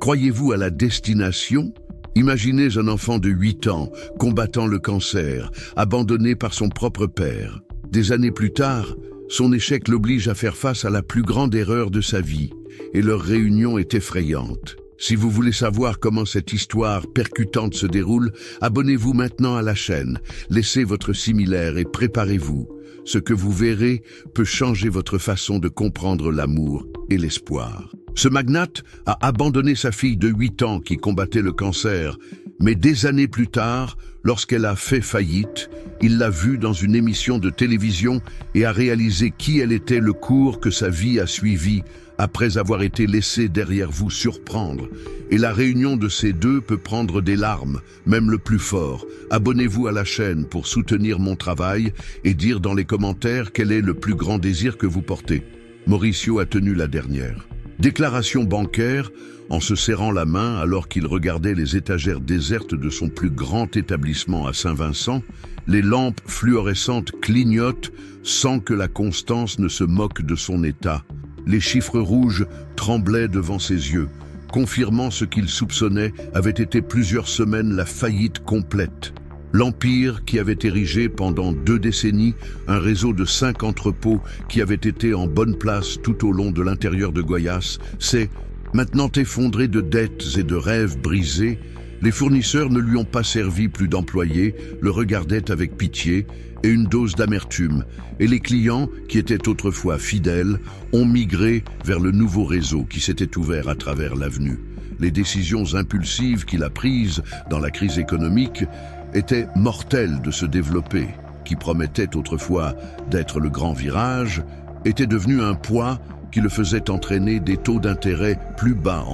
Croyez-vous à la destination ? Imaginez un enfant de 8 ans combattant le cancer, abandonné par son propre père. Des années plus tard, son échec l'oblige à faire face à la plus grande erreur de sa vie, et leur réunion est effrayante. Si vous voulez savoir comment cette histoire percutante se déroule, abonnez-vous maintenant à la chaîne, laissez votre similaire et préparez-vous. Ce que vous verrez peut changer votre façon de comprendre l'amour et l'espoir. Ce magnate a abandonné sa fille de 8 ans qui combattait le cancer, mais des années plus tard, lorsqu'elle a fait faillite, il l'a vue dans une émission de télévision et a réalisé qui elle était, le cours que sa vie a suivi après avoir été laissée derrière vous surprendre. Et la réunion de ces deux peut prendre des larmes, même le plus fort. Abonnez-vous à la chaîne pour soutenir mon travail et dire dans les commentaires quel est le plus grand désir que vous portez. Mauricio a tenu la dernière. Déclaration bancaire, en se serrant la main alors qu'il regardait les étagères désertes de son plus grand établissement à Saint-Vincent, les lampes fluorescentes clignotent sans que la constance ne se moque de son état. Les chiffres rouges tremblaient devant ses yeux, confirmant ce qu'il soupçonnait avait été plusieurs semaines la faillite complète. L'Empire qui avait érigé pendant 2 décennies un réseau de 5 entrepôts qui avaient été en bonne place tout au long de l'intérieur de Goiás s'est maintenant effondré de dettes et de rêves brisés. Les fournisseurs ne lui ont pas servi plus d'employés, le regardaient avec pitié et une dose d'amertume, et les clients, qui étaient autrefois fidèles, ont migré vers le nouveau réseau qui s'était ouvert à travers l'avenue. Les décisions impulsives qu'il a prises dans la crise économique étaient mortelles de se développer, qui promettait autrefois d'être le grand virage, était devenu un poids qui le faisait entraîner des taux d'intérêt plus bas.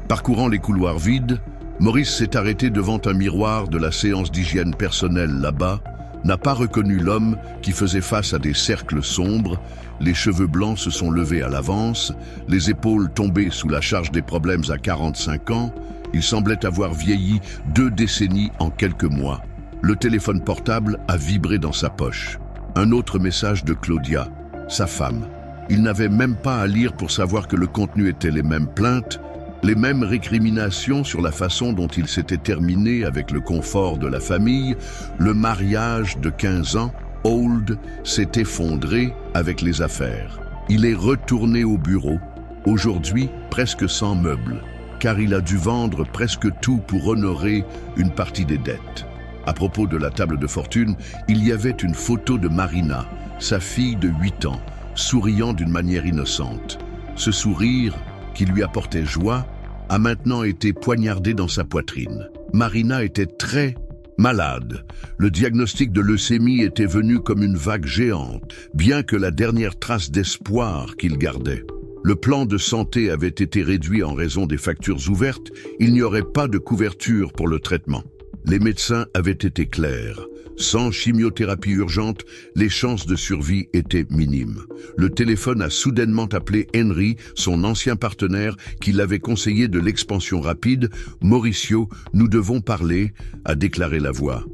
Parcourant les couloirs vides, Maurice s'est arrêté devant un miroir de la séance d'hygiène personnelle là-bas, n'a pas reconnu l'homme qui faisait face à des cercles sombres, les cheveux blancs se sont levés à l'avance, les épaules tombées sous la charge des problèmes à 45 ans, il semblait avoir vieilli 2 décennies en quelques mois. Le téléphone portable a vibré dans sa poche. Un autre message de Claudia, sa femme. Il n'avait même pas à lire pour savoir que le contenu était les mêmes plaintes, les mêmes récriminations sur la façon dont il s'était terminé avec le confort de la famille. Le mariage de 15 ans, Old, s'est effondré avec les affaires. Il est retourné au bureau, aujourd'hui presque sans meubles, car il a dû vendre presque tout pour honorer une partie des dettes. À propos de la table de fortune, il y avait une photo de Marina, sa fille de 8 ans, souriant d'une manière innocente. Ce sourire, qui lui apportait joie, a maintenant été poignardé dans sa poitrine. Marina était très malade. Le diagnostic de leucémie était venu comme une vague géante, bien que la dernière trace d'espoir qu'il gardait. Le plan de santé avait été réduit en raison des factures ouvertes, il n'y aurait pas de couverture pour le traitement. Les médecins avaient été clairs. Sans chimiothérapie urgente, les chances de survie étaient minimes. Le téléphone a soudainement appelé Henry, son ancien partenaire, qui l'avait conseillé de l'expansion rapide. « Mauricio, nous devons parler », a déclaré la voix.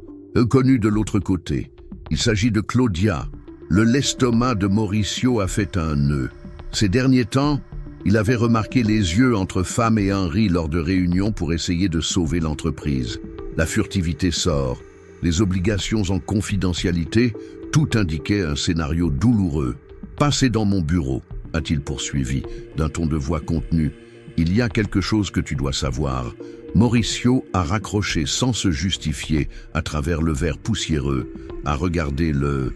Connu de l'autre côté. Il s'agit de Claudia. L'estomac de Mauricio a fait un nœud. Ces derniers temps, il avait remarqué les yeux entre femme et Henry lors de réunions pour essayer de sauver l'entreprise. La furtivité sort. Les obligations en confidentialité, tout indiquait un scénario douloureux. « Passez dans mon bureau », a-t-il poursuivi, d'un ton de voix contenu. « Il y a quelque chose que tu dois savoir. » Mauricio a raccroché sans se justifier à travers le verre poussiéreux, a regardé le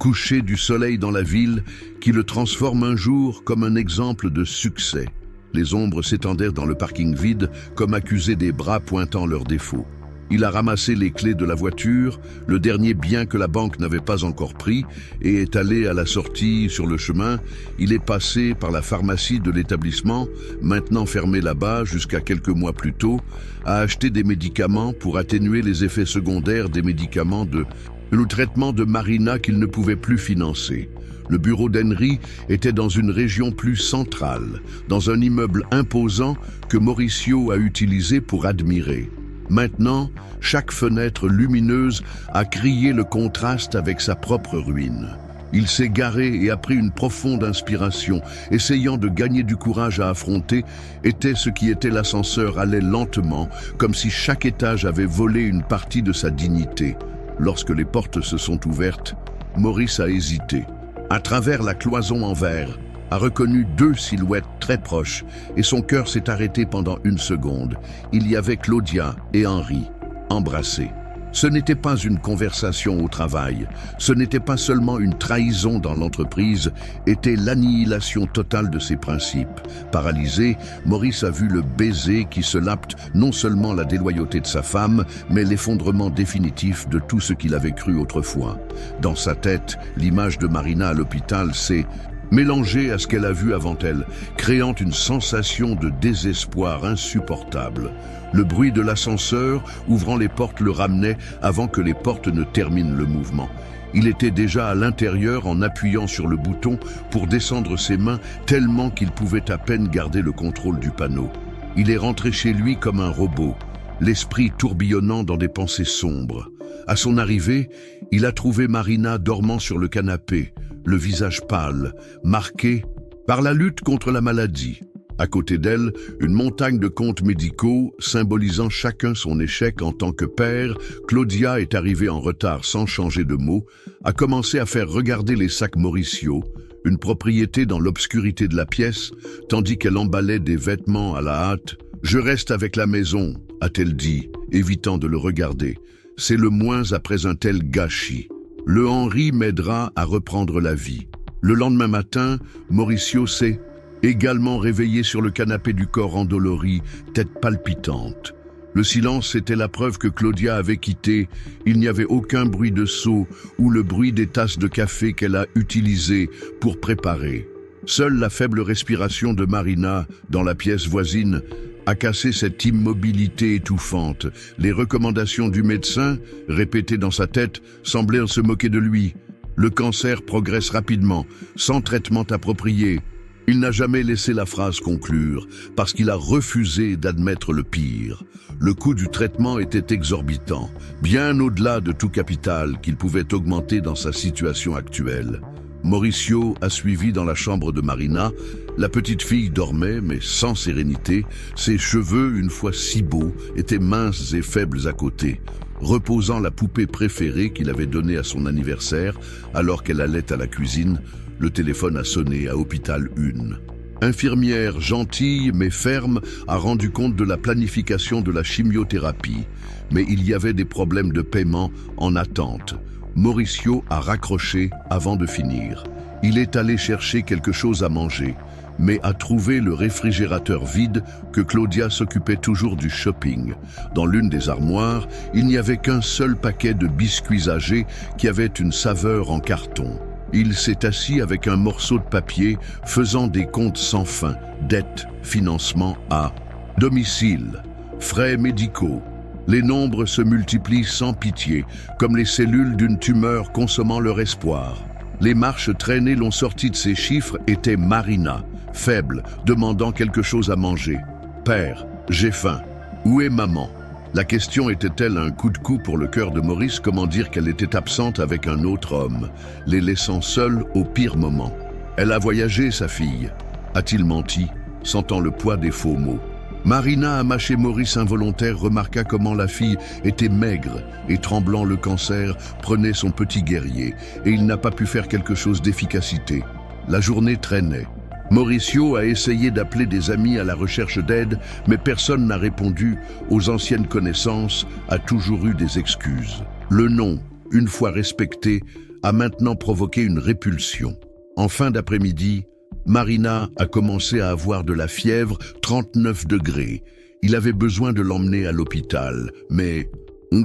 coucher du soleil dans la ville qui le transforme un jour comme un exemple de succès. Les ombres s'étendèrent dans le parking vide comme accusés des bras pointant leurs défauts. Il a ramassé les clés de la voiture, le dernier bien que la banque n'avait pas encore pris, et est allé à la sortie sur le chemin. Il est passé par la pharmacie de l'établissement, maintenant fermée là-bas jusqu'à quelques mois plus tôt, a acheté des médicaments pour atténuer les effets secondaires des médicaments de le traitement de Marina qu'il ne pouvait plus financer. Le bureau d'Henry était dans une région plus centrale, dans un immeuble imposant que Mauricio a utilisé pour admirer. Maintenant, chaque fenêtre lumineuse a crié le contraste avec sa propre ruine. Il s'est garé et a pris une profonde inspiration, essayant de gagner du courage à affronter, était ce qui était l'ascenseur allait lentement, comme si chaque étage avait volé une partie de sa dignité. Lorsque les portes se sont ouvertes, Maurice a hésité. À travers la cloison en verre, a reconnu deux silhouettes très proches et son cœur s'est arrêté pendant une seconde. Il y avait Claudia et Henri, embrassés. Ce n'était pas une conversation au travail, ce n'était pas seulement une trahison dans l'entreprise, était l'annihilation totale de ses principes. Paralysé, Maurice a vu le baiser qui se lapte non seulement la déloyauté de sa femme, mais l'effondrement définitif de tout ce qu'il avait cru autrefois. Dans sa tête, l'image de Marina à l'hôpital s'est mélangée à ce qu'elle a vu avant elle, créant une sensation de désespoir insupportable. Le bruit de l'ascenseur ouvrant les portes le ramenait avant que les portes ne terminent le mouvement. Il était déjà à l'intérieur en appuyant sur le bouton pour descendre ses mains tellement qu'il pouvait à peine garder le contrôle du panneau. Il est rentré chez lui comme un robot, l'esprit tourbillonnant dans des pensées sombres. À son arrivée, il a trouvé Marina dormant sur le canapé, le visage pâle, marqué par la lutte contre la maladie. À côté d'elle, une montagne de comptes médicaux symbolisant chacun son échec en tant que père. Claudia est arrivée en retard sans changer de mot, a commencé à faire regarder les sacs Mauricio, une propriété dans l'obscurité de la pièce, tandis qu'elle emballait des vêtements à la hâte. « Je reste avec la maison », a-t-elle dit, évitant de le regarder. « C'est le moins après un tel gâchis. Le Henri m'aidera à reprendre la vie. » Le lendemain matin, Mauricio s'est également réveillé sur le canapé du corps endolori, tête palpitante. Le silence était la preuve que Claudia avait quitté. Il n'y avait aucun bruit de seau ou le bruit des tasses de café qu'elle a utilisées pour préparer. Seule la faible respiration de Marina, dans la pièce voisine, a cassé cette immobilité étouffante. Les recommandations du médecin, répétées dans sa tête, semblaient se moquer de lui. Le cancer progresse rapidement, sans traitement approprié. Il n'a jamais laissé la phrase conclure, parce qu'il a refusé d'admettre le pire. Le coût du traitement était exorbitant, bien au-delà de tout capital qu'il pouvait augmenter dans sa situation actuelle. Mauricio a suivi dans la chambre de Marina. La petite fille dormait, mais sans sérénité. Ses cheveux, une fois si beaux, étaient minces et faibles à côté, reposant la poupée préférée qu'il avait donnée à son anniversaire alors qu'elle allait à la cuisine. Le téléphone a sonné à Hôpital 1. Infirmière gentille mais ferme a rendu compte de la planification de la chimiothérapie, mais il y avait des problèmes de paiement en attente. Mauricio a raccroché avant de finir. Il est allé chercher quelque chose à manger, mais a trouvé le réfrigérateur vide que Claudia s'occupait toujours du shopping. Dans l'une des armoires, il n'y avait qu'un seul paquet de biscuits âgés qui avait une saveur en carton. Il s'est assis avec un morceau de papier, faisant des comptes sans fin, dettes, financement à domicile, frais médicaux. Les nombres se multiplient sans pitié, comme les cellules d'une tumeur consommant leur espoir. Les marches traînées l'ont sorti de ces chiffres était Marina, faible, demandant quelque chose à manger. « Père, j'ai faim. Où est maman ?» La question était-elle un coup de cou pour le cœur de Maurice? Comment dire qu'elle était absente avec un autre homme, les laissant seuls au pire moment? Elle a voyagé, sa fille. A-t-il menti, sentant le poids des faux mots? Marina a mâché Maurice involontaire, remarqua comment la fille était maigre et tremblant le cancer, prenait son petit guerrier, et il n'a pas pu faire quelque chose d'efficacité. La journée traînait. Mauricio a essayé d'appeler des amis à la recherche d'aide, mais personne n'a répondu. Aux anciennes connaissances, a toujours eu des excuses. Le nom, une fois respecté, a maintenant provoqué une répulsion. En fin d'après-midi, Marina a commencé à avoir de la fièvre, 39 degrés. Il avait besoin de l'emmener à l'hôpital, mais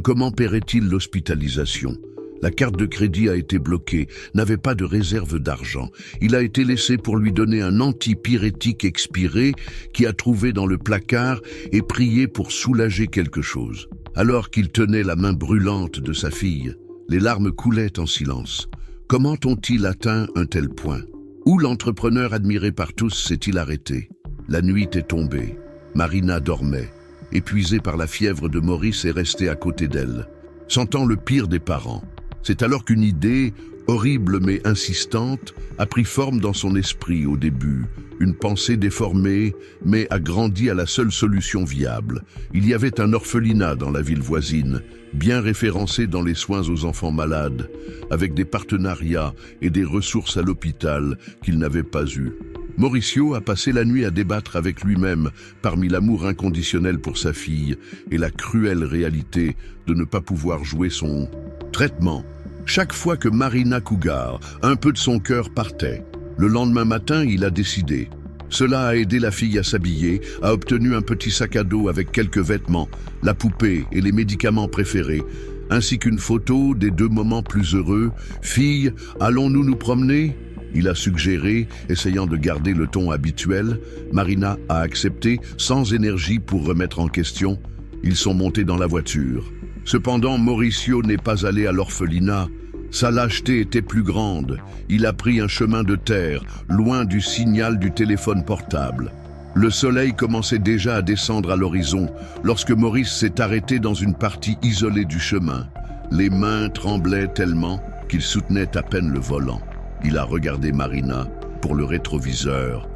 comment paierait-il l'hospitalisation ? La carte de crédit a été bloquée, n'avait pas de réserve d'argent. Il a été laissé pour lui donner un antipyrétique expiré qui a trouvé dans le placard et prié pour soulager quelque chose. Alors qu'il tenait la main brûlante de sa fille, les larmes coulaient en silence. Comment ont-ils atteint un tel point? Où l'entrepreneur admiré par tous s'est-il arrêté? La nuit est tombée. Marina dormait. Épuisée par la fièvre de Maurice est restée à côté d'elle, sentant le pire des parents. C'est alors qu'une idée horrible mais insistante, a pris forme dans son esprit au début. Une pensée déformée, mais a grandi à la seule solution viable. Il y avait un orphelinat dans la ville voisine, bien référencé dans les soins aux enfants malades, avec des partenariats et des ressources à l'hôpital qu'il n'avait pas eues. Mauricio a passé la nuit à débattre avec lui-même parmi l'amour inconditionnel pour sa fille et la cruelle réalité de ne pas pouvoir jouer son traitement. Chaque fois que Marina Cougar, un peu de son cœur partait, le lendemain matin, il a décidé. Cela a aidé la fille à s'habiller, a obtenu un petit sac à dos avec quelques vêtements, la poupée et les médicaments préférés, ainsi qu'une photo des 2 moments plus heureux. « Fille, allons-nous nous promener ?» Il a suggéré, essayant de garder le ton habituel. Marina a accepté, sans énergie pour remettre en question. Ils sont montés dans la voiture. Cependant, Mauricio n'est pas allé à l'orphelinat. Sa lâcheté était plus grande. Il a pris un chemin de terre, loin du signal du téléphone portable. Le soleil commençait déjà à descendre à l'horizon lorsque Maurice s'est arrêté dans une partie isolée du chemin. Les mains tremblaient tellement qu'il soutenait à peine le volant. Il a regardé Marina pour le rétroviseur.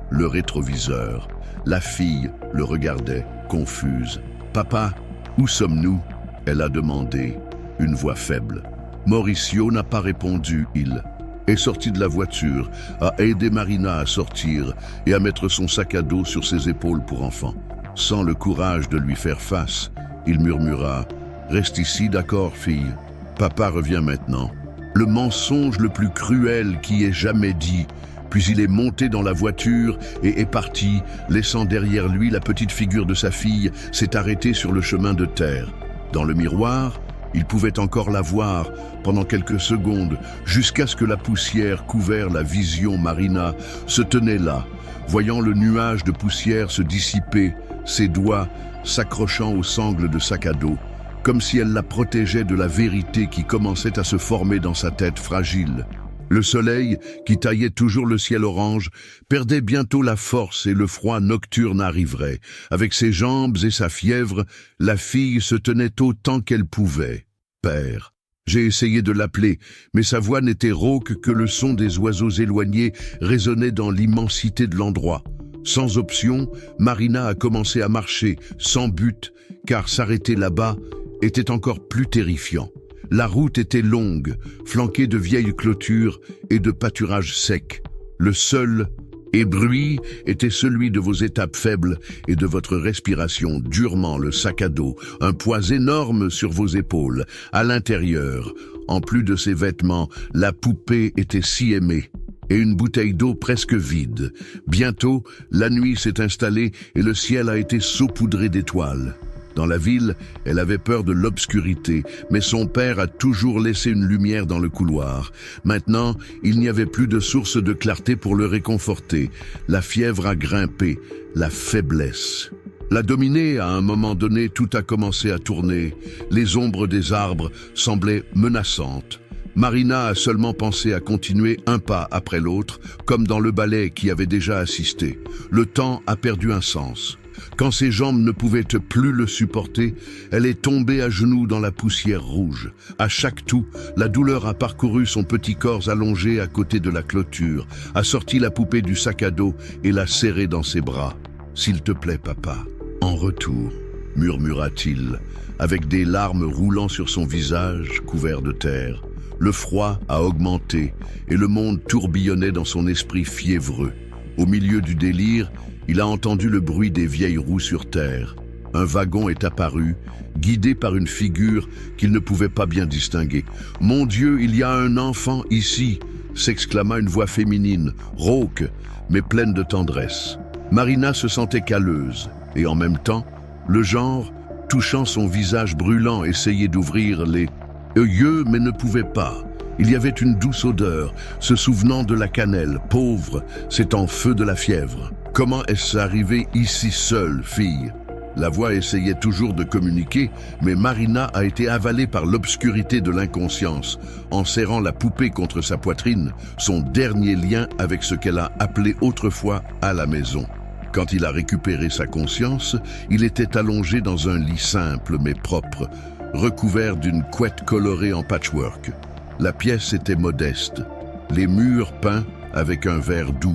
La fille le regardait, confuse. « Papa, où sommes-nous ?» Elle a demandé, une voix faible. Mauricio n'a pas répondu, il est sorti de la voiture, a aidé Marina à sortir et à mettre son sac à dos sur ses épaules pour enfant. Sans le courage de lui faire face, il murmura « Reste ici, d'accord, fille. Papa revient maintenant. » Le mensonge le plus cruel qui ait jamais dit. Puis il est monté dans la voiture et est parti, laissant derrière lui la petite figure de sa fille, s'est arrêté sur le chemin de terre. Dans le miroir, il pouvait encore la voir pendant quelques secondes, jusqu'à ce que la poussière couvert la vision. Marina se tenait là, voyant le nuage de poussière se dissiper, ses doigts s'accrochant aux sangles de sac à dos, comme si elle la protégeait de la vérité qui commençait à se former dans sa tête fragile. Le soleil, qui taillait toujours le ciel orange, perdait bientôt la force et le froid nocturne arriverait. Avec ses jambes et sa fièvre, la fille se tenait autant qu'elle pouvait. « Père !» J'ai essayé de l'appeler, mais sa voix n'était rauque que le son des oiseaux éloignés résonnait dans l'immensité de l'endroit. Sans option, Marina a commencé à marcher, sans but, car s'arrêter là-bas était encore plus terrifiant. La route était longue, flanquée de vieilles clôtures et de pâturages secs. Le seul bruit était celui de vos étapes faibles et de votre respiration durement le sac à dos, un poids énorme sur vos épaules. À l'intérieur, en plus de ses vêtements, la poupée était si aimée. Et une bouteille d'eau presque vide. Bientôt, la nuit s'est installée et le ciel a été saupoudré d'étoiles. Dans la ville, elle avait peur de l'obscurité, mais son père a toujours laissé une lumière dans le couloir. Maintenant, il n'y avait plus de source de clarté pour le réconforter. La fièvre a grimpé, la faiblesse l'a dominé. À un moment donné, tout a commencé à tourner. Les ombres des arbres semblaient menaçantes. Marina a seulement pensé à continuer un pas après l'autre, comme dans le ballet qui avait déjà assisté. Le temps a perdu un sens. Quand ses jambes ne pouvaient plus le supporter, elle est tombée à genoux dans la poussière rouge. À chaque toux, la douleur a parcouru son petit corps allongé à côté de la clôture, a sorti la poupée du sac à dos et l'a serrée dans ses bras. « S'il te plaît, papa. » En retour, murmura-t-il, avec des larmes roulant sur son visage couvert de terre. Le froid a augmenté et le monde tourbillonnait dans son esprit fiévreux. Au milieu du délire, il a entendu le bruit des vieilles roues sur terre. Un wagon est apparu, guidé par une figure qu'il ne pouvait pas bien distinguer. « Mon Dieu, il y a un enfant ici !» s'exclama une voix féminine, rauque, mais pleine de tendresse. Marina se sentait calleuse, et en même temps, le genre, touchant son visage brûlant, essayait d'ouvrir les yeux, mais ne pouvait pas. Il y avait une douce odeur, se souvenant de la cannelle. Pauvre, c'est en feu de la fièvre. Comment est-ce arrivé ici seule, fille? La voix essayait toujours de communiquer, mais Marina a été avalée par l'obscurité de l'inconscience, en serrant la poupée contre sa poitrine, son dernier lien avec ce qu'elle a appelé autrefois à la maison. Quand il a récupéré sa conscience, il était allongé dans un lit simple mais propre, recouvert d'une couette colorée en patchwork. La pièce était modeste, les murs peints avec un vert doux,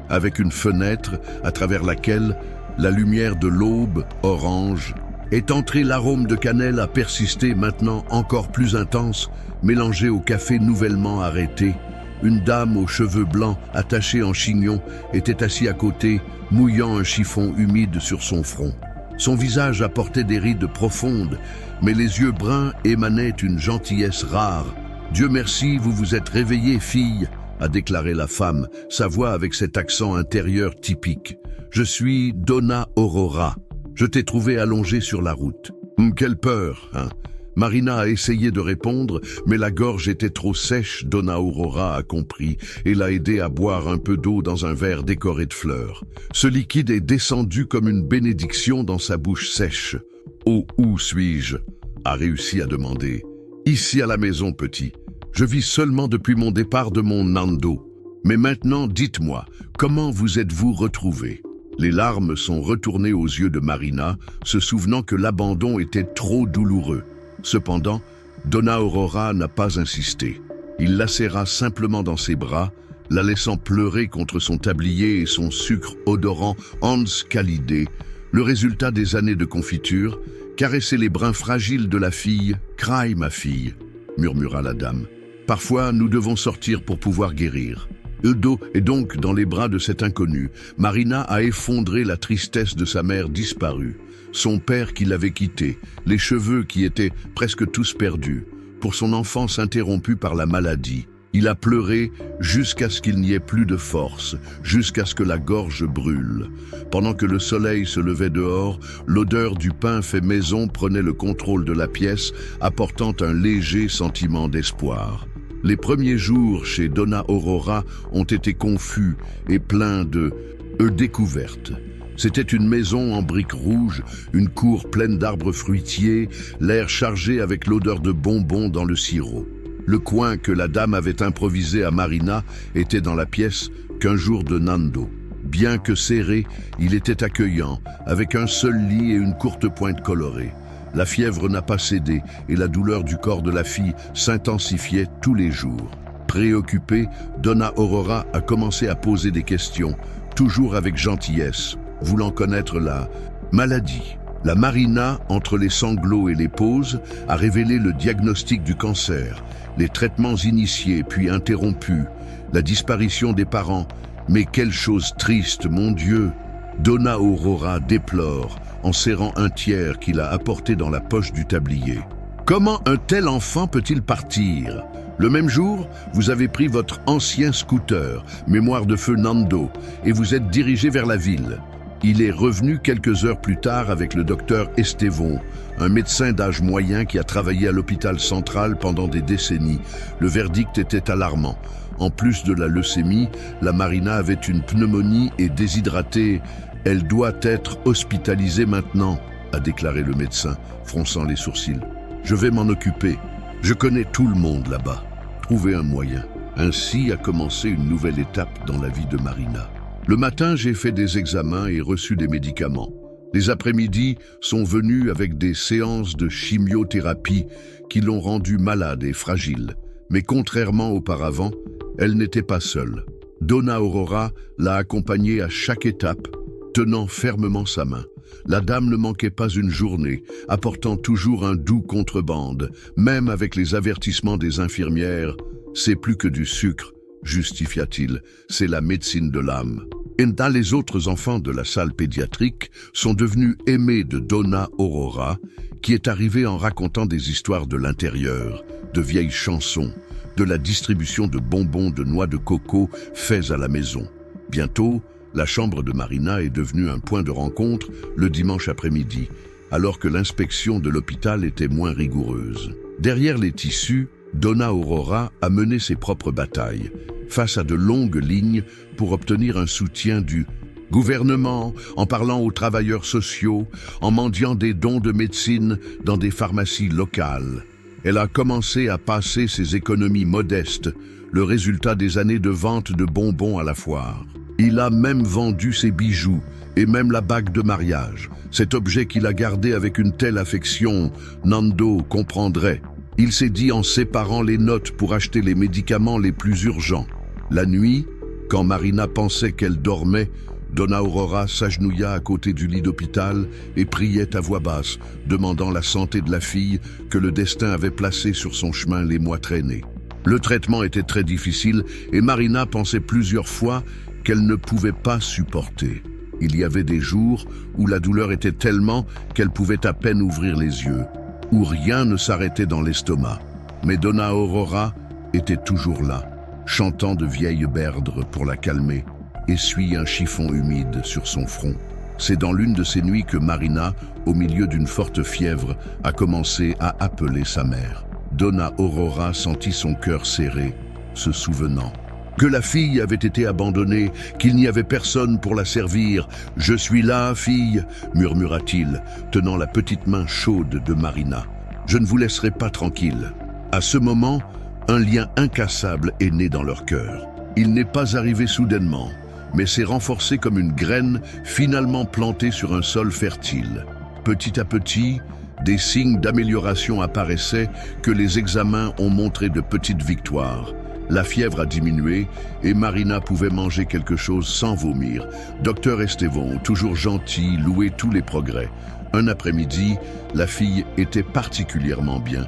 avec une fenêtre à travers laquelle la lumière de l'aube, orange, est entrée. L'arôme de cannelle a persisté, maintenant encore plus intense, mélangé au café nouvellement arrêté. Une dame aux cheveux blancs attachés en chignon était assise à côté, mouillant un chiffon humide sur son front. Son visage apportait des rides profondes, mais les yeux bruns émanaient une gentillesse rare. « Dieu merci, vous vous êtes réveillée, fille », a déclaré la femme, sa voix avec cet accent intérieur typique. « Je suis Donna Aurora. Je t'ai trouvée allongée sur la route. » Quelle peur, hein? Marina a essayé de répondre, mais la gorge était trop sèche. Donna Aurora a compris et l'a aidé à boire un peu d'eau dans un verre décoré de fleurs. Ce liquide est descendu comme une bénédiction dans sa bouche sèche. « Oh, où suis-je » a réussi à demander. « Ici à la maison, petit. Je vis seulement depuis mon départ de mon Nando. Mais maintenant, dites-moi, comment vous êtes-vous retrouvés ?» Les larmes sont retournées aux yeux de Marina, se souvenant que l'abandon était trop douloureux. Cependant, Donna Aurora n'a pas insisté. Il la serra simplement dans ses bras, la laissant pleurer contre son tablier et son sucre odorant Hans Calidé, le résultat des années de confiture, caresser les brins fragiles de la fille. « Craille, ma fille », murmura la dame. « Parfois, nous devons sortir pour pouvoir guérir. » Eudo est donc dans les bras de cet inconnu. Marina a effondré la tristesse de sa mère disparue, son père qui l'avait quittée, les cheveux qui étaient presque tous perdus, pour son enfance interrompue par la maladie. Il a pleuré jusqu'à ce qu'il n'y ait plus de force, jusqu'à ce que la gorge brûle. Pendant que le soleil se levait dehors, l'odeur du pain fait maison prenait le contrôle de la pièce, apportant un léger sentiment d'espoir. Les premiers jours chez Donna Aurora ont été confus et pleins de découvertes. C'était une maison en briques rouges, une cour pleine d'arbres fruitiers, l'air chargé avec l'odeur de bonbons dans le sirop. Le coin que la dame avait improvisé à Marina était dans la pièce qu'un jour de Nando. Bien que serré, il était accueillant, avec un seul lit et une courte pointe colorée. La fièvre n'a pas cédé et la douleur du corps de la fille s'intensifiait tous les jours. Préoccupée, Donna Aurora a commencé à poser des questions, toujours avec gentillesse, voulant connaître la maladie. La Marina, entre les sanglots et les pauses, a révélé le diagnostic du cancer, les traitements initiés puis interrompus, la disparition des parents. Mais quelle chose triste, mon Dieu! Donna Aurora déplore, en serrant un tiers qu'il a apporté dans la poche du tablier. Comment un tel enfant peut-il partir? Le même jour, vous avez pris votre ancien scooter, mémoire de feu Nando, et vous êtes dirigé vers la ville. Il est revenu quelques heures plus tard avec le docteur Estevon, un médecin d'âge moyen qui a travaillé à l'hôpital central pendant des décennies. Le verdict était alarmant. En plus de la leucémie, la Marina avait une pneumonie et déshydratée. Elle doit être hospitalisée maintenant, a déclaré le médecin, fronçant les sourcils. Je vais m'en occuper. Je connais tout le monde là-bas. Trouver un moyen. Ainsi a commencé une nouvelle étape dans la vie de Marina. Le matin, j'ai fait des examens et reçu des médicaments. Les après-midi sont venus avec des séances de chimiothérapie qui l'ont rendue malade et fragile. Mais contrairement auparavant, elle n'était pas seule. Donna Aurora l'a accompagnée à chaque étape, tenant fermement sa main. La dame ne manquait pas une journée, apportant toujours un doux contrebande, même avec les avertissements des infirmières. C'est plus que du sucre, justifia-t-il, c'est la médecine de l'âme. Et les autres enfants de la salle pédiatrique sont devenus aimés de Donna Aurora, qui est arrivée en racontant des histoires de l'intérieur, de vieilles chansons, de la distribution de bonbons de noix de coco faits à la maison. Bientôt, la chambre de Marina est devenue un point de rencontre le dimanche après-midi, alors que l'inspection de l'hôpital était moins rigoureuse. Derrière les tissus, Donna Aurora a mené ses propres batailles, face à de longues lignes pour obtenir un soutien du gouvernement, en parlant aux travailleurs sociaux, en mendiant des dons de médecine dans des pharmacies locales. Elle a commencé à passer ses économies modestes, le résultat des années de vente de bonbons à la foire. Il a même vendu ses bijoux et même la bague de mariage, cet objet qu'il a gardé avec une telle affection, Nando comprendrait. Il s'est dit en séparant les notes pour acheter les médicaments les plus urgents. La nuit, quand Marina pensait qu'elle dormait, Donna Aurora s'agenouilla à côté du lit d'hôpital et priait à voix basse, demandant la santé de la fille que le destin avait placée sur son chemin les mois traînés. Le traitement était très difficile et Marina pensait plusieurs fois qu'elle ne pouvait pas supporter. Il y avait des jours où la douleur était tellement qu'elle pouvait à peine ouvrir les yeux, où rien ne s'arrêtait dans l'estomac. Mais Donna Aurora était toujours là, chantant de vieilles berdres pour la calmer, essuie un chiffon humide sur son front. C'est dans l'une de ces nuits que Marina, au milieu d'une forte fièvre, a commencé à appeler sa mère. Donna Aurora sentit son cœur serré, se souvenant que la fille avait été abandonnée, qu'il n'y avait personne pour la servir. « Je suis là, fille » murmura-t-il, tenant la petite main chaude de Marina. « Je ne vous laisserai pas tranquille. » À ce moment, un lien incassable est né dans leur cœur. Il n'est pas arrivé soudainement, mais s'est renforcé comme une graine finalement plantée sur un sol fertile. Petit à petit, des signes d'amélioration apparaissaient que les examens ont montré de petites victoires. La fièvre a diminué et Marina pouvait manger quelque chose sans vomir. Docteur Estevon, toujours gentil, louait tous les progrès. Un après-midi, la fille était particulièrement bien.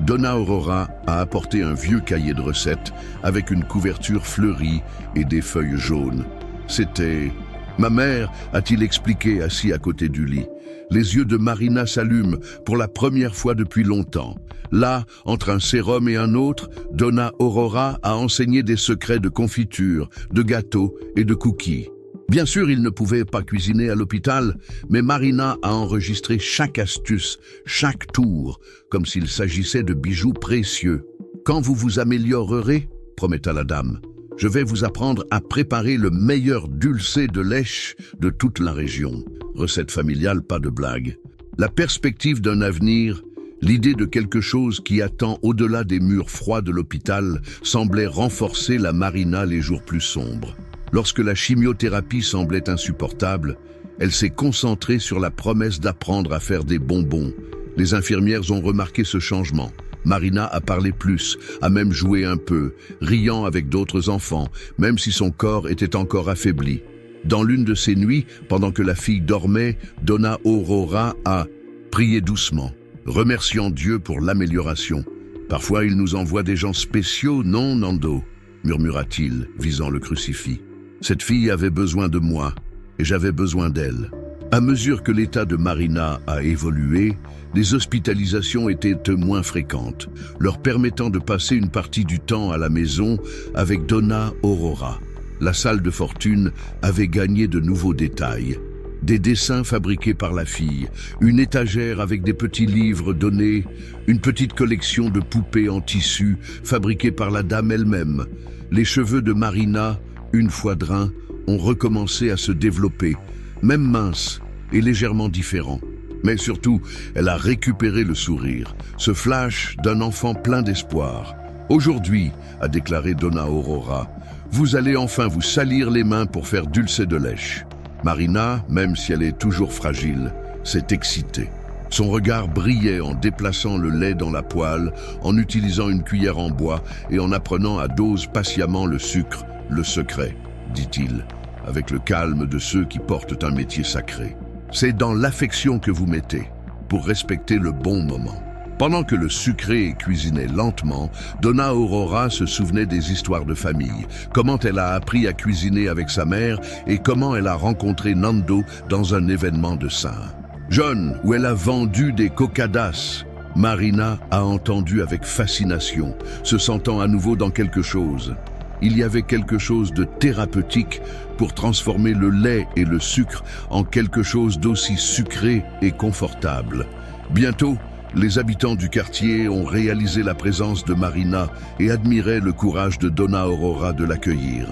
Donna Aurora a apporté un vieux cahier de recettes avec une couverture fleurie et des feuilles jaunes. C'était... Ma mère, a-t-il expliqué assis à côté du lit. Les yeux de Marina s'allument pour la première fois depuis longtemps. Là, entre un sérum et un autre, Donna Aurora a enseigné des secrets de confiture, de gâteaux et de cookies. Bien sûr, il ne pouvait pas cuisiner à l'hôpital, mais Marina a enregistré chaque astuce, chaque tour, comme s'il s'agissait de bijoux précieux. « Quand vous vous améliorerez, prometta la dame, je vais vous apprendre à préparer le meilleur dulcé de lèche de toute la région. » Recette familiale, pas de blague. La perspective d'un avenir, l'idée de quelque chose qui attend au-delà des murs froids de l'hôpital semblait renforcer la Marina les jours plus sombres. Lorsque la chimiothérapie semblait insupportable, elle s'est concentrée sur la promesse d'apprendre à faire des bonbons. Les infirmières ont remarqué ce changement. Marina a parlé plus, a même joué un peu, riant avec d'autres enfants, même si son corps était encore affaibli. Dans l'une de ces nuits, pendant que la fille dormait, Donna Aurora a prié doucement, remerciant Dieu pour l'amélioration. « Parfois, il nous envoie des gens spéciaux, non, Nando ?» murmura-t-il, visant le crucifix. Cette fille avait besoin de moi, et j'avais besoin d'elle. À mesure que l'état de Marina a évolué, les hospitalisations étaient moins fréquentes, leur permettant de passer une partie du temps à la maison avec Donna Aurora. La salle de fortune avait gagné de nouveaux détails. Des dessins fabriqués par la fille, une étagère avec des petits livres donnés, une petite collection de poupées en tissu fabriquées par la dame elle-même. Les cheveux de Marina, une fois bruns, ont recommencé à se développer, même minces et légèrement différents. Mais surtout, elle a récupéré le sourire, ce flash d'un enfant plein d'espoir. « Aujourd'hui, a déclaré Donna Aurora, vous allez enfin vous salir les mains pour faire dulcé de lèche. » Marina, même si elle est toujours fragile, s'est excitée. Son regard brillait en déplaçant le lait dans la poêle, en utilisant une cuillère en bois et en apprenant à dose patiemment le sucre, le secret, dit-il, avec le calme de ceux qui portent un métier sacré. C'est dans l'affection que vous mettez, pour respecter le bon moment. Pendant que le sucré cuisinait lentement, Donna Aurora se souvenait des histoires de famille, comment elle a appris à cuisiner avec sa mère et comment elle a rencontré Nando dans un événement de saint. Jeune, où elle a vendu des cocadas, Marina a entendu avec fascination, se sentant à nouveau dans quelque chose. Il y avait quelque chose de thérapeutique pour transformer le lait et le sucre en quelque chose d'aussi sucré et confortable. Bientôt, les habitants du quartier ont réalisé la présence de Marina et admiraient le courage de Donna Aurora de l'accueillir.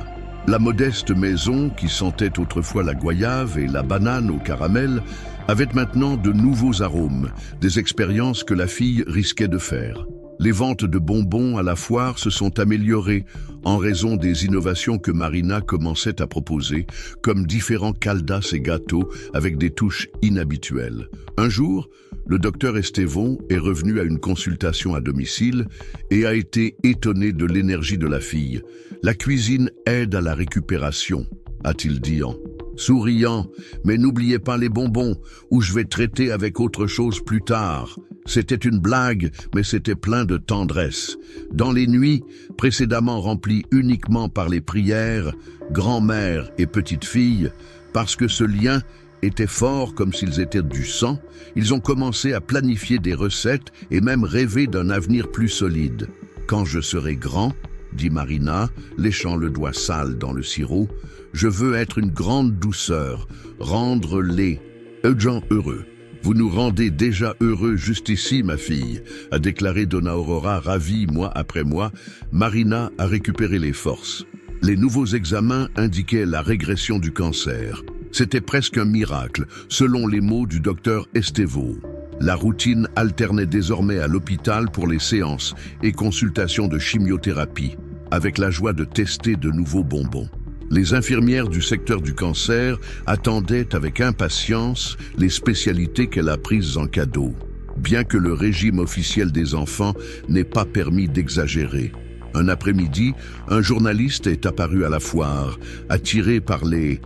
La modeste maison, qui sentait autrefois la goyave et la banane au caramel, avait maintenant de nouveaux arômes, des expériences que la fille risquait de faire. Les ventes de bonbons à la foire se sont améliorées en raison des innovations que Marina commençait à proposer, comme différents caldas et gâteaux avec des touches inhabituelles. Un jour, le docteur Estevon est revenu à une consultation à domicile et a été étonné de l'énergie de la fille. « La cuisine aide à la récupération », a-t-il dit en souriant, « mais n'oubliez pas les bonbons, ou je vais traiter avec autre chose plus tard. » C'était une blague, mais c'était plein de tendresse. Dans les nuits, précédemment remplies uniquement par les prières, grand-mère et petite-fille, parce que ce lien était fort comme s'ils étaient du sang, ils ont commencé à planifier des recettes et même rêver d'un avenir plus solide. « Quand je serai grand, » dit Marina, léchant le doigt sale dans le sirop, « je veux être une grande douceur, rendre les gens heureux. » « Vous nous rendez déjà heureux juste ici, ma fille », a déclaré Donna Aurora, ravie mois après mois. Marina a récupéré les forces. Les nouveaux examens indiquaient la régression du cancer. C'était presque un miracle, selon les mots du docteur Estevon. La routine alternait désormais à l'hôpital pour les séances et consultations de chimiothérapie, avec la joie de tester de nouveaux bonbons. Les infirmières du secteur du cancer attendaient avec impatience les spécialités qu'elle a prises en cadeau, bien que le régime officiel des enfants n'ait pas permis d'exagérer. Un après-midi, un journaliste est apparu à la foire, attiré par les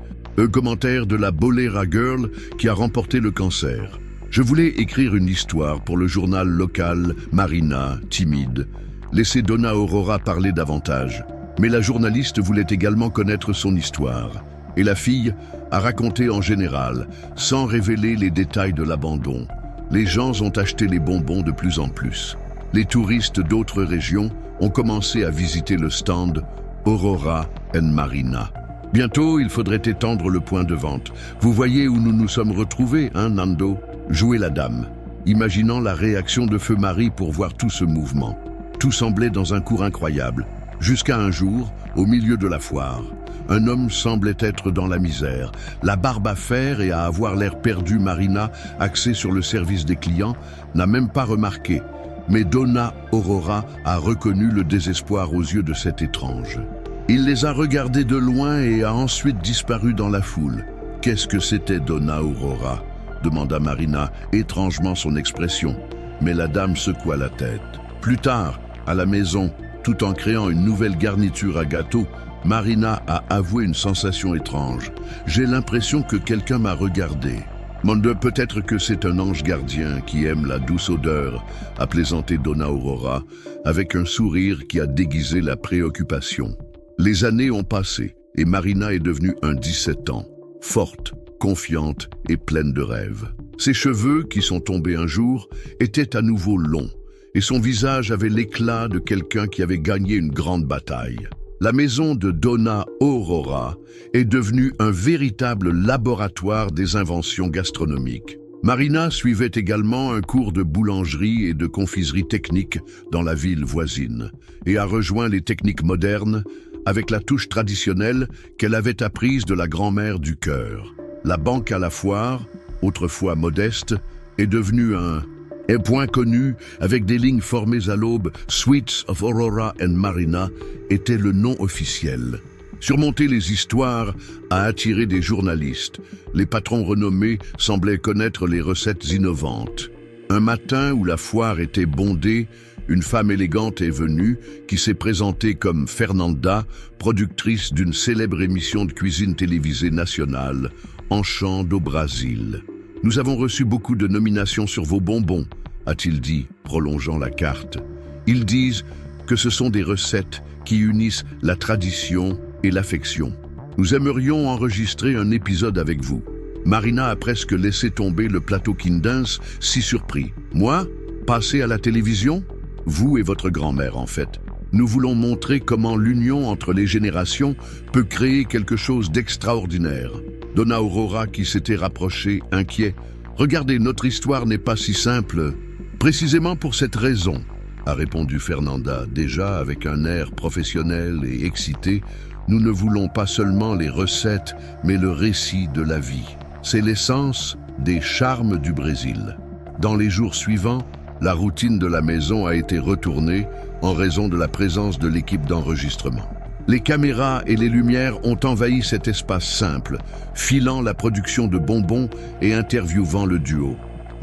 commentaires de la Bolera Girl qui a remporté le cancer. Je voulais écrire une histoire pour le journal local, Marina, timide. Laissez Donna Aurora parler davantage. Mais la journaliste voulait également connaître son histoire. Et la fille a raconté en général, sans révéler les détails de l'abandon. Les gens ont acheté les bonbons de plus en plus. Les touristes d'autres régions ont commencé à visiter le stand Aurora and Marina. Bientôt, il faudrait étendre le point de vente. Vous voyez où nous nous sommes retrouvés, hein, Nando? Jouait la dame, imaginant la réaction de Feu Marie pour voir tout ce mouvement. Tout semblait dans un cours incroyable. Jusqu'à un jour, au milieu de la foire, un homme semblait être dans la misère. La barbe à faire et à avoir l'air perdu, Marina, axée sur le service des clients, n'a même pas remarqué. Mais Donna Aurora a reconnu le désespoir aux yeux de cet étrange. Il les a regardés de loin et a ensuite disparu dans la foule. « Qu'est-ce que c'était, Donna Aurora ?» demanda Marina, étrangement son expression. Mais la dame secoua la tête. Plus tard, à la maison, tout en créant une nouvelle garniture à gâteau, Marina a avoué une sensation étrange. « J'ai l'impression que quelqu'un m'a regardé. » Peut-être que c'est un ange gardien qui aime la douce odeur, a plaisanté Donna Aurora, avec un sourire qui a déguisé la préoccupation. Les années ont passé et Marina est devenue un 17 ans, forte, confiante et pleine de rêves. Ses cheveux, qui sont tombés un jour, étaient à nouveau longs et son visage avait l'éclat de quelqu'un qui avait gagné une grande bataille. La maison de Donna Aurora est devenue un véritable laboratoire des inventions gastronomiques. Marina suivait également un cours de boulangerie et de confiserie technique dans la ville voisine et a rejoint les techniques modernes avec la touche traditionnelle qu'elle avait apprise de la grand-mère du cœur. La banque à la foire, autrefois modeste, est devenue un point connu avec des lignes formées à l'aube. Sweets of Aurora and Marina était le nom officiel. Surmonter les histoires a attiré des journalistes. Les patrons renommés semblaient connaître les recettes innovantes. Un matin où la foire était bondée, une femme élégante est venue qui s'est présentée comme Fernanda, productrice d'une célèbre émission de cuisine télévisée nationale, Enchant au Brésil. « Nous avons reçu beaucoup de nominations sur vos bonbons », a-t-il dit, prolongeant la carte. Ils disent que ce sont des recettes qui unissent la tradition et l'affection. Nous aimerions enregistrer un épisode avec vous. Marina a presque laissé tomber le plateau Kindens, si surpris. Moi, passer à la télévision? Vous et votre grand-mère, en fait. Nous voulons montrer comment l'union entre les générations peut créer quelque chose d'extraordinaire. Donna Aurora, qui s'était rapprochée, inquiet. Regardez, notre histoire n'est pas si simple. Précisément pour cette raison, a répondu Fernanda, déjà avec un air professionnel et excité. Nous ne voulons pas seulement les recettes, mais le récit de la vie. C'est l'essence des charmes du Brésil. Dans les jours suivants, la routine de la maison a été retournée en raison de la présence de l'équipe d'enregistrement. Les caméras et les lumières ont envahi cet espace simple, filant la production de bonbons et interviewant le duo.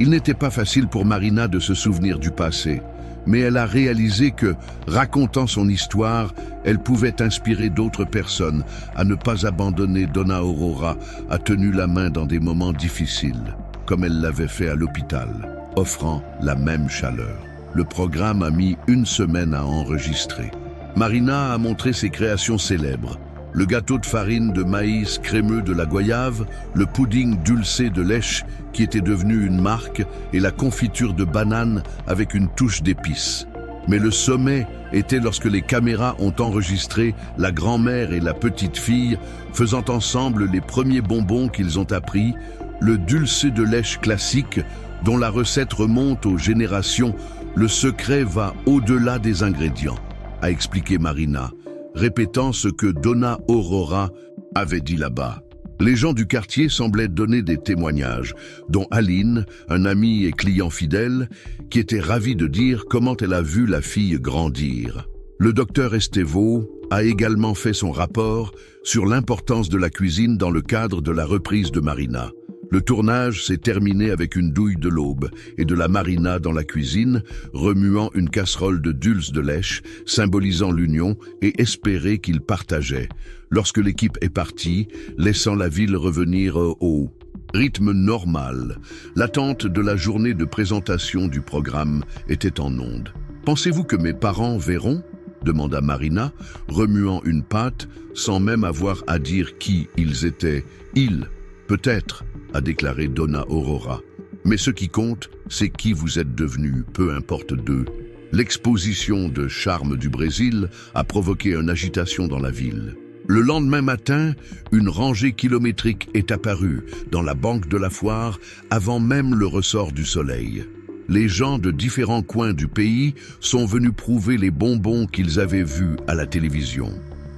Il n'était pas facile pour Marina de se souvenir du passé, mais elle a réalisé que, racontant son histoire, elle pouvait inspirer d'autres personnes à ne pas abandonner. Donna Aurora a tenu la main dans des moments difficiles, comme elle l'avait fait à l'hôpital, offrant la même chaleur. Le programme a mis 1 semaine à enregistrer. Marina a montré ses créations célèbres. Le gâteau de farine de maïs crémeux de la Goyave, le pudding dulcé de Lèche qui était devenu une marque et la confiture de banane avec une touche d'épices. Mais le sommet était lorsque les caméras ont enregistré la grand-mère et la petite fille faisant ensemble les premiers bonbons qu'ils ont appris, le dulcé de Lèche classique dont la recette remonte aux générations. Le secret va au-delà des ingrédients, a expliqué Marina, répétant ce que Donna Aurora avait dit là-bas. Les gens du quartier semblaient donner des témoignages, dont Aline, un ami et client fidèle, qui était ravi de dire comment elle a vu la fille grandir. Le docteur Estevo a également fait son rapport sur l'importance de la cuisine dans le cadre de la reprise de Marina. Le tournage s'est terminé avec une douille de l'aube et de la Marina dans la cuisine, remuant une casserole de dulce de Lèche, symbolisant l'union et espérer qu'ils partageaient, lorsque l'équipe est partie, laissant la ville revenir au rythme normal. L'attente de la journée de présentation du programme était en ondes. « Pensez-vous que mes parents verront ?» demanda Marina, remuant une pâte, sans même avoir à dire qui ils étaient. « Ils, peut-être », a déclaré Donna Aurora. Mais ce qui compte, c'est qui vous êtes devenus, peu importe d'eux. L'exposition de charme du Brésil a provoqué une agitation dans la ville. Le lendemain matin, une rangée kilométrique est apparue dans la banque de la foire avant même le ressort du soleil. Les gens de différents coins du pays sont venus prouver les bonbons qu'ils avaient vus à la télévision.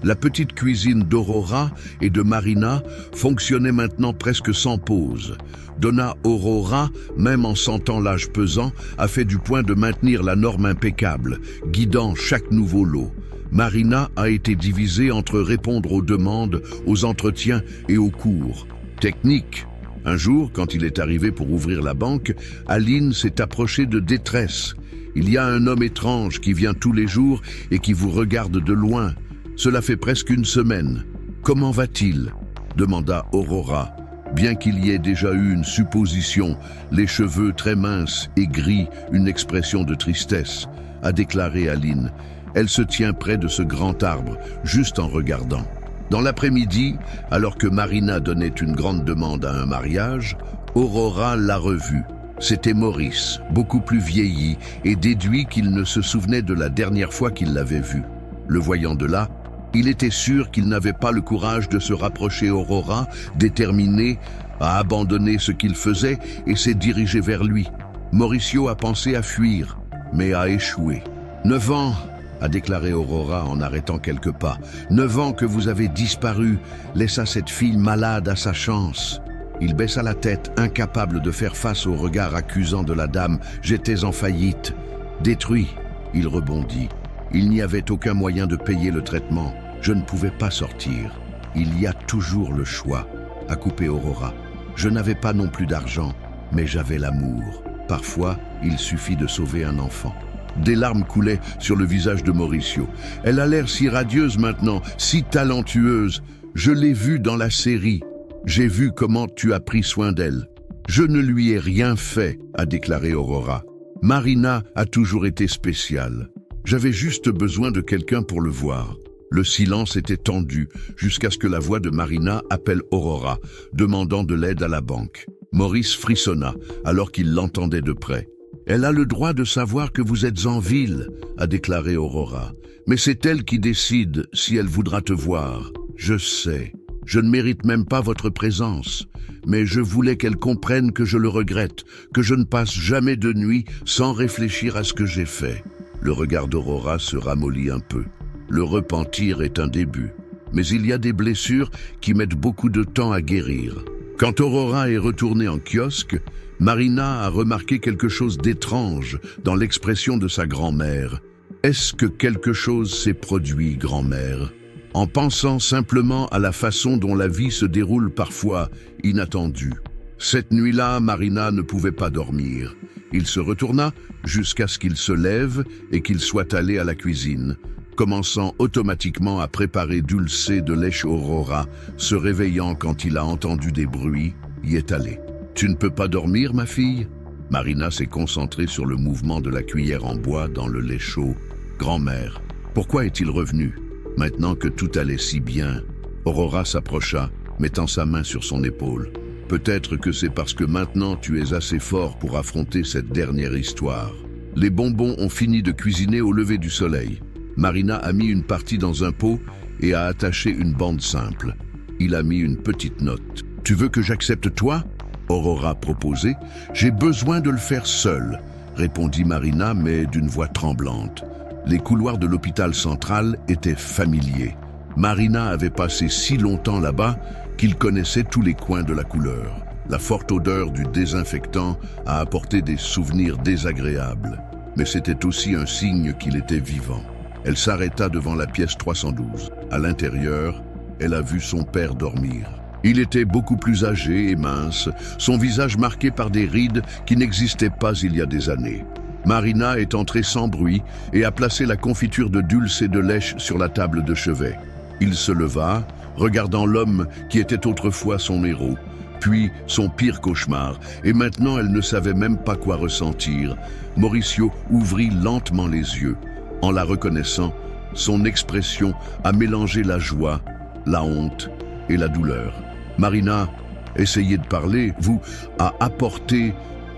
La petite cuisine d'Aurora et de Marina fonctionnait maintenant presque sans pause. Donna Aurora, même en sentant l'âge pesant, a fait du point de maintenir la norme impeccable, guidant chaque nouveau lot. Marina a été divisée entre répondre aux demandes, aux entretiens et aux cours. Technique. Un jour, quand il est arrivé pour ouvrir la banque, Aline s'est approchée de détresse. Il y a un homme étrange qui vient tous les jours et qui vous regarde de loin. Cela fait presque 1 semaine. Comment va-t-il ? Demanda Aurora. Bien qu'il y ait déjà eu une supposition, les cheveux très minces et gris, une expression de tristesse, a déclaré Aline. Elle se tient près de ce grand arbre, juste en regardant. Dans l'après-midi, alors que Marina donnait une grande demande à un mariage, Aurora l'a revu. C'était Maurice, beaucoup plus vieilli, et déduit qu'il ne se souvenait de la dernière fois qu'il l'avait vu. Le voyant de là, il était sûr qu'il n'avait pas le courage de se rapprocher d'Aurora, déterminé à abandonner ce qu'il faisait et s'est dirigé vers lui. Mauricio a pensé à fuir, mais a échoué. « 9 ans !» a déclaré Aurora en arrêtant quelques pas. « 9 ans que vous avez disparu, laissa cette fille malade à sa chance. » Il baissa la tête, incapable de faire face au regard accusant de la dame. « J'étais en faillite. » Détruit, il rebondit. Il n'y avait aucun moyen de payer le traitement. Je ne pouvais pas sortir. Il y a toujours le choix, a coupé Aurora. Je n'avais pas non plus d'argent, mais j'avais l'amour. Parfois, il suffit de sauver un enfant. Des larmes coulaient sur le visage de Mauricio. Elle a l'air si radieuse maintenant, si talentueuse. Je l'ai vue dans la série. J'ai vu comment tu as pris soin d'elle. Je ne lui ai rien fait, a déclaré Aurora. Marina a toujours été spéciale. J'avais juste besoin de quelqu'un pour le voir. Le silence était tendu jusqu'à ce que la voix de Marina appelle Aurora, demandant de l'aide à la banque. Maurice frissonna alors qu'il l'entendait de près. « Elle a le droit de savoir que vous êtes en ville, » a déclaré Aurora. « Mais c'est elle qui décide si elle voudra te voir. Je sais. Je ne mérite même pas votre présence. Mais je voulais qu'elle comprenne que je le regrette, que je ne passe jamais de nuit sans réfléchir à ce que j'ai fait. » Le regard d'Aurora se ramollit un peu. Le repentir est un début, mais il y a des blessures qui mettent beaucoup de temps à guérir. Quand Aurora est retournée en kiosque, Marina a remarqué quelque chose d'étrange dans l'expression de sa grand-mère. Est-ce que quelque chose s'est produit, grand-mère ? En pensant simplement à la façon dont la vie se déroule parfois inattendue. Cette nuit-là, Marina ne pouvait pas dormir. Il se retourna jusqu'à ce qu'il se lève et qu'il soit allé à la cuisine, commençant automatiquement à préparer Dulce de lèche Aurora, se réveillant quand il a entendu des bruits, y est allé. « Tu ne peux pas dormir, ma fille ?» Marina s'est concentrée sur le mouvement de la cuillère en bois dans le lait chaud. « Grand-mère, pourquoi est-il revenu, maintenant que tout allait si bien ?» Aurora s'approcha, mettant sa main sur son épaule. « Peut-être que c'est parce que maintenant tu es assez fort pour affronter cette dernière histoire. » Les bonbons ont fini de cuisiner au lever du soleil. Marina a mis une partie dans un pot et a attaché une bande simple. Il a mis une petite note. « Tu veux que j'accepte toi ?» Aurora proposait. « J'ai besoin de le faire seule, » répondit Marina, mais d'une voix tremblante. Les couloirs de l'hôpital central étaient familiers. Marina avait passé si longtemps là-bas qu'il connaissait tous les coins de la couleur. La forte odeur du désinfectant a apporté des souvenirs désagréables, mais c'était aussi un signe qu'il était vivant. Elle s'arrêta devant la pièce 312. À l'intérieur, elle a vu son père dormir. Il était beaucoup plus âgé et mince, son visage marqué par des rides qui n'existaient pas il y a des années. Marina est entrée sans bruit et a placé la confiture de Dulce et de lèche sur la table de chevet. Il se leva, regardant l'homme qui était autrefois son héros, puis son pire cauchemar, et maintenant elle ne savait même pas quoi ressentir. Mauricio ouvrit lentement les yeux. En la reconnaissant, son expression a mélangé la joie, la honte et la douleur. Marina, essayez de parler, vous, a apporté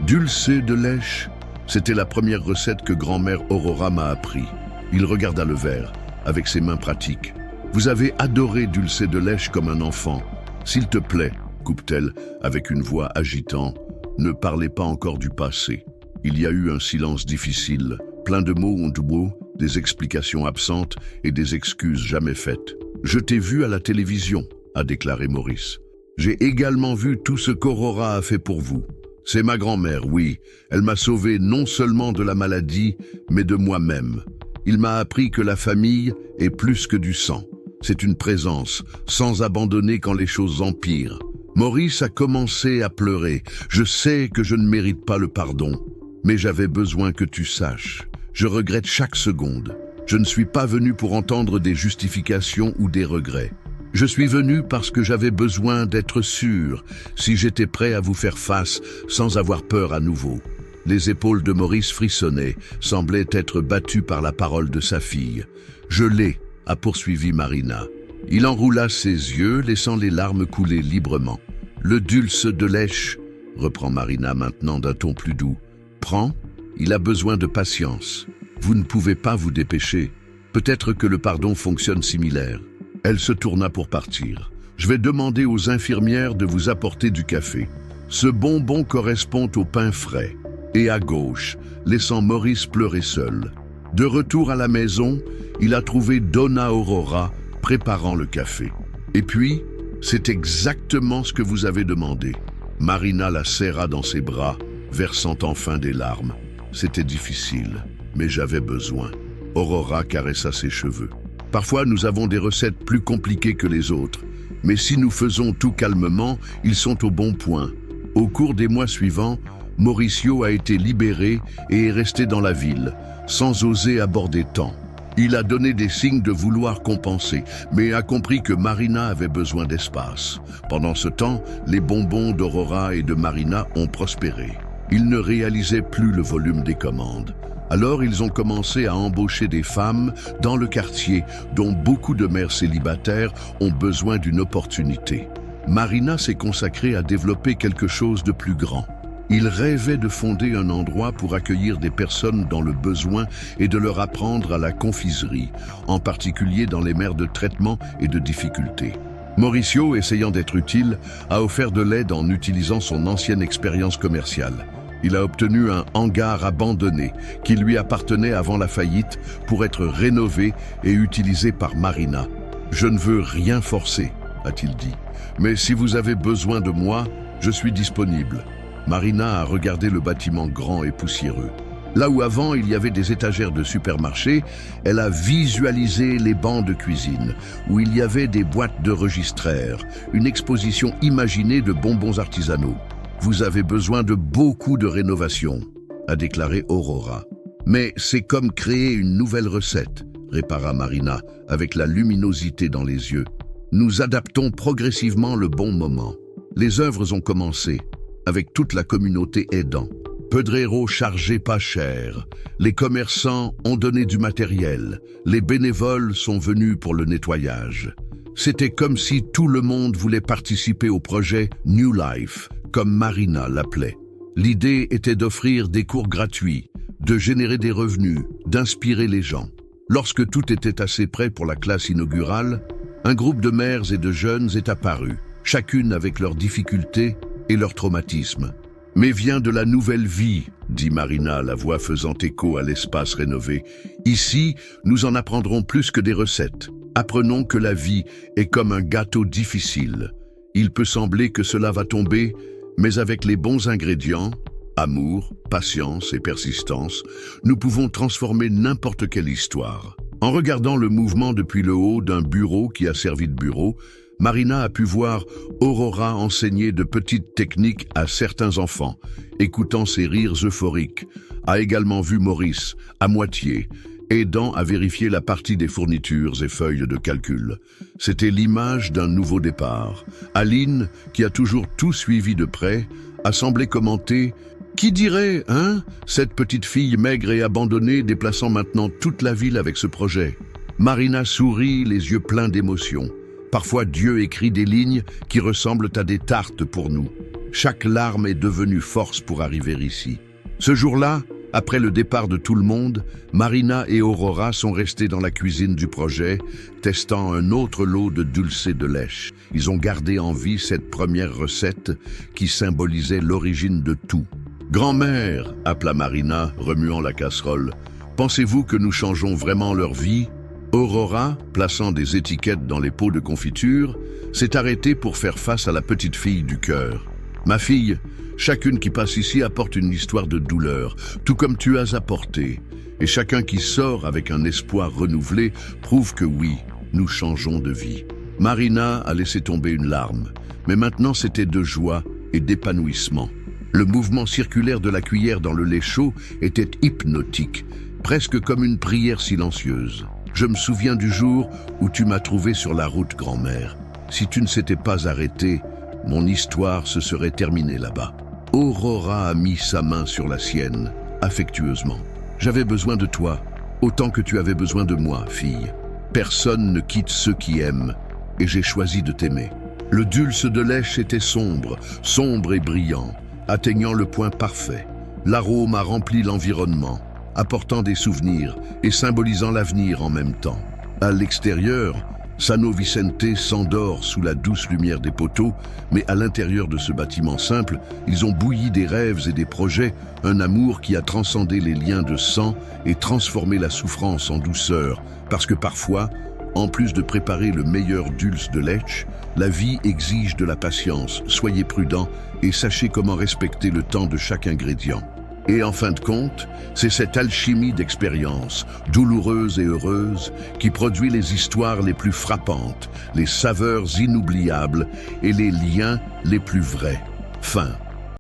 Dulce de lèche. C'était la première recette que grand-mère Aurora m'a appris. Il regarda le verre, avec ses mains pratiques. Vous avez adoré Dulce de lèche comme un enfant. S'il te plaît, coupe-t-elle avec une voix agitant, ne parlez pas encore du passé. Il y a eu un silence difficile, plein de mots ondouaux, des explications absentes et des excuses jamais faites. Je t'ai vu à la télévision, a déclaré Maurice. J'ai également vu tout ce qu'Aurora a fait pour vous. C'est ma grand-mère, oui. Elle m'a sauvé non seulement de la maladie, mais de moi-même. Il m'a appris que la famille est plus que du sang. C'est une présence, sans abandonner quand les choses empirent. Maurice a commencé à pleurer. Je sais que je ne mérite pas le pardon, mais j'avais besoin que tu saches. Je regrette chaque seconde. Je ne suis pas venu pour entendre des justifications ou des regrets. Je suis venu parce que j'avais besoin d'être sûr si j'étais prêt à vous faire face sans avoir peur à nouveau. Les épaules de Maurice frissonnaient, semblaient être battues par la parole de sa fille. Je l'ai, a poursuivi Marina. Il enroula ses yeux, laissant les larmes couler librement. Le Dulce de lèche, reprend Marina maintenant d'un ton plus doux. Prends, il a besoin de patience. Vous ne pouvez pas vous dépêcher. Peut-être que le pardon fonctionne similaire. Elle se tourna pour partir. Je vais demander aux infirmières de vous apporter du café. Ce bonbon correspond au pain frais. Et à gauche, laissant Maurice pleurer seul. De retour à la maison, il a trouvé Donna Aurora préparant le café. Et puis, c'est exactement ce que vous avez demandé. Marina la serra dans ses bras, versant enfin des larmes. C'était difficile, mais j'avais besoin. Aurora caressa ses cheveux. Parfois, nous avons des recettes plus compliquées que les autres. Mais si nous faisons tout calmement, ils sont au bon point. Au cours des mois suivants, Mauricio a été libéré et est resté dans la ville, sans oser aborder tant. Il a donné des signes de vouloir compenser, mais a compris que Marina avait besoin d'espace. Pendant ce temps, les bonbons d'Aurora et de Marina ont prospéré. Ils ne réalisaient plus le volume des commandes. Alors ils ont commencé à embaucher des femmes dans le quartier, dont beaucoup de mères célibataires ont besoin d'une opportunité. Marina s'est consacrée à développer quelque chose de plus grand. Il rêvait de fonder un endroit pour accueillir des personnes dans le besoin et de leur apprendre à la confiserie, en particulier dans les mers de traitement et de difficulté. Mauricio, essayant d'être utile, a offert de l'aide en utilisant son ancienne expérience commerciale. Il a obtenu un hangar abandonné qui lui appartenait avant la faillite pour être rénové et utilisé par Marina. « Je ne veux rien forcer », a-t-il dit. « Mais si vous avez besoin de moi, je suis disponible. » Marina a regardé le bâtiment grand et poussiéreux. Là où avant il y avait des étagères de supermarché, elle a visualisé les bancs de cuisine, où il y avait des boîtes de registraires, une exposition imaginée de bonbons artisanaux. vous avez besoin de beaucoup de rénovation, a déclaré Aurora. Mais c'est comme créer une nouvelle recette, répara Marina, avec la luminosité dans les yeux. Nous adaptons progressivement le bon moment. Les œuvres ont commencé, avec toute la communauté aidant. Pedrero chargeait pas cher. Les commerçants ont donné du matériel. Les bénévoles sont venus pour le nettoyage. C'était comme si tout le monde voulait participer au projet New Life, comme Marina l'appelait. L'idée était d'offrir des cours gratuits, de générer des revenus, d'inspirer les gens. Lorsque tout était assez prêt pour la classe inaugurale, un groupe de mères et de jeunes est apparu, chacune avec leurs difficultés et leurs traumatismes. « Mais vient de la nouvelle vie », dit Marina, la voix faisant écho à l'espace rénové. « Ici, nous en apprendrons plus que des recettes. Apprenons que la vie est comme un gâteau difficile. Il peut sembler que cela va tomber, mais avec les bons ingrédients, amour, patience et persistance, nous pouvons transformer n'importe quelle histoire. » En regardant le mouvement depuis le haut d'un bureau qui a servi de bureau, Marina a pu voir Aurora enseigner de petites techniques à certains enfants, écoutant ses rires euphoriques, a également vu Maurice, à moitié, aidant à vérifier la partie des fournitures et feuilles de calcul. C'était l'image d'un nouveau départ. Aline, qui a toujours tout suivi de près, a semblé commenter « Qui dirait, hein, cette petite fille maigre et abandonnée déplaçant maintenant toute la ville avec ce projet ?» Marina sourit, les yeux pleins d'émotion. Parfois, Dieu écrit des lignes qui ressemblent à des tartes pour nous. Chaque larme est devenue force pour arriver ici. Ce jour-là, après le départ de tout le monde, Marina et Aurora sont restés dans la cuisine du projet, testant un autre lot de dulce de lèche. Ils ont gardé en vie cette première recette qui symbolisait l'origine de tout. « Grand-mère » appela Marina, remuant la casserole. « Pensez-vous que nous changeons vraiment leur vie ?» Aurora, plaçant des étiquettes dans les pots de confiture, s'est arrêtée pour faire face à la petite fille du cœur. « Ma fille, chacune qui passe ici apporte une histoire de douleur, tout comme tu as apporté. Et chacun qui sort avec un espoir renouvelé prouve que oui, nous changeons de vie. » Marina a laissé tomber une larme, mais maintenant c'était de joie et d'épanouissement. Le mouvement circulaire de la cuillère dans le lait chaud était hypnotique, presque comme une prière silencieuse. Je me souviens du jour où tu m'as trouvé sur la route, grand-mère. Si tu ne s'étais pas arrêtée, mon histoire se serait terminée là-bas. Aurora a mis sa main sur la sienne, affectueusement. J'avais besoin de toi, autant que tu avais besoin de moi, fille. Personne ne quitte ceux qui aiment, et j'ai choisi de t'aimer. Le dulce de lèche était sombre, sombre et brillant, atteignant le point parfait. L'arôme a rempli l'environnement, apportant des souvenirs et symbolisant l'avenir en même temps. À l'extérieur, Sano Vicente s'endort sous la douce lumière des poteaux, mais à l'intérieur de ce bâtiment simple, ils ont bouilli des rêves et des projets, un amour qui a transcendé les liens de sang et transformé la souffrance en douceur, parce que parfois, en plus de préparer le meilleur dulce de lèche, la vie exige de la patience. Soyez prudents et sachez comment respecter le temps de chaque ingrédient. Et en fin de compte, c'est cette alchimie d'expérience, douloureuse et heureuse, qui produit les histoires les plus frappantes, les saveurs inoubliables et les liens les plus vrais. Fin.